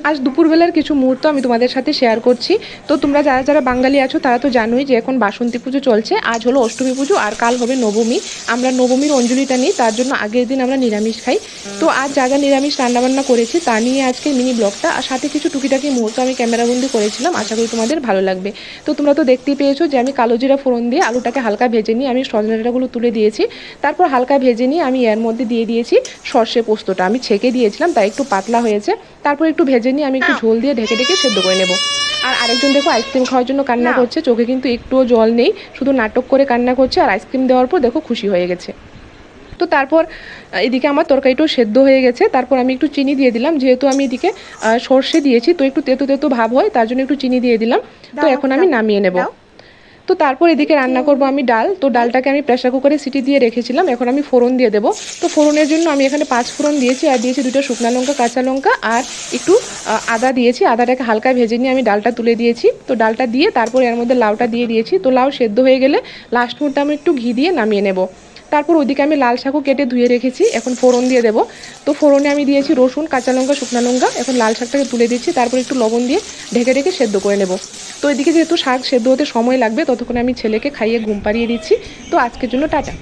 আজ দুপুরবেলার কিছু মুহূর্ত আমি তোমাদের সাথে শেয়ার করছি। তো তোমরা যারা যারা বাঙালি আছো তারা তো জানোই যে এখন বাসন্তী পুজো চলছে। আজ হলো অষ্টমী পুজো আর কাল হবে নবমী। আমরা নবমীর অঞ্জলিটা নিই, তার জন্য আগের দিন আমরা নিরামিষ খাই। তো আজ যা যা নিরামিষ রান্নাবান্না করেছি তা নিয়ে আজকে মিনি ব্লগটা, আর সাথে কিছু টুকিটাকি মুহূর্ত আমি ক্যামেরাবন্দি করেছিলাম। আশা করি তোমাদের ভালো লাগবে। তো তোমরা তো দেখতেই পেয়েছো যে আমি কালো জিরা ফোড়ন দিয়ে আলুটাকে হালকা ভেজে নিয়ে আমি সজনে ডাঁটাগুলো তুলে দিয়েছি। তারপর হালকা ভেজে নিয়ে আমি এর মধ্যে দিয়ে দিয়েছি সর্ষে পোস্তটা। আমি ছেঁকে দিয়েছিলাম তাই একটু পাতলা হয়েছে। তারপর একটু ভেজে নিয়ে আমি একটু ঝোল দিয়ে ঢেকে ঢেকে সেদ্ধ করে নেব। আর আরেকজন দেখো আইসক্রিম খাওয়ার জন্য কান্না করছে, চোখে কিন্তু একটুও জল নেই, শুধু নাটক করে কান্না করছে। আর আইসক্রিম দেওয়ার পর দেখো খুশি হয়ে গেছে। তো তারপর এদিকে আমার তরকারিটাও সেদ্ধ হয়ে গেছে। তারপর আমি একটু চিনি দিয়ে দিলাম, যেহেতু আমি এদিকে সর্ষে দিয়েছি তো একটু তেতো তেতো ভাব হয়, তার জন্য একটু চিনি দিয়ে দিলাম। তো এখন আমি নামিয়ে নেব। তো তারপর এদিকে রান্না করব আমি ডাল। তো ডালটাকে আমি প্রেসার কুকারে সিটি দিয়ে রেখেছিলাম, এখন আমি ফোড়ন দিয়ে দেবো। তো ফোড়নের জন্য আমি এখানে 5 ফোড়ন দিয়েছি, আর দিয়েছি 2টা শুকনো লঙ্কা, কাঁচা লঙ্কা, আর একটু আদা দিয়েছি। আদাটাকে হালকা ভেজে নিয়ে আমি ডালটা তুলে দিয়েছি। তো ডালটা দিয়ে তারপর এর মধ্যে লাউটা দিয়ে দিয়েছি। তো লাউ সেদ্ধ হয়ে গেলে লাস্ট মুহূর্তে আমি একটু ঘি দিয়ে নামিয়ে নেব। তারপর ওইদিকে আমি লাল শাকও কেটে ধুয়ে রেখেছি, এখন ফোড়ন দিয়ে দেবো। তো ফোড়নে আমি দিয়েছি রসুন, কাঁচা লঙ্কা, শুকনো লঙ্কা। এখন লাল শাকটাকে তুলে দিচ্ছি, তারপর একটু লবণ দিয়ে ঢেকে ঢেকে সেদ্ধ করে নেব। তো এদিকে যেহেতু শাক সেদ্ধ হতে সময় লাগবে, ততক্ষণে আমি ছেলেকে খাইয়ে ঘুম পাড়িয়ে দিচ্ছি। তো আজকের জন্য টাটা।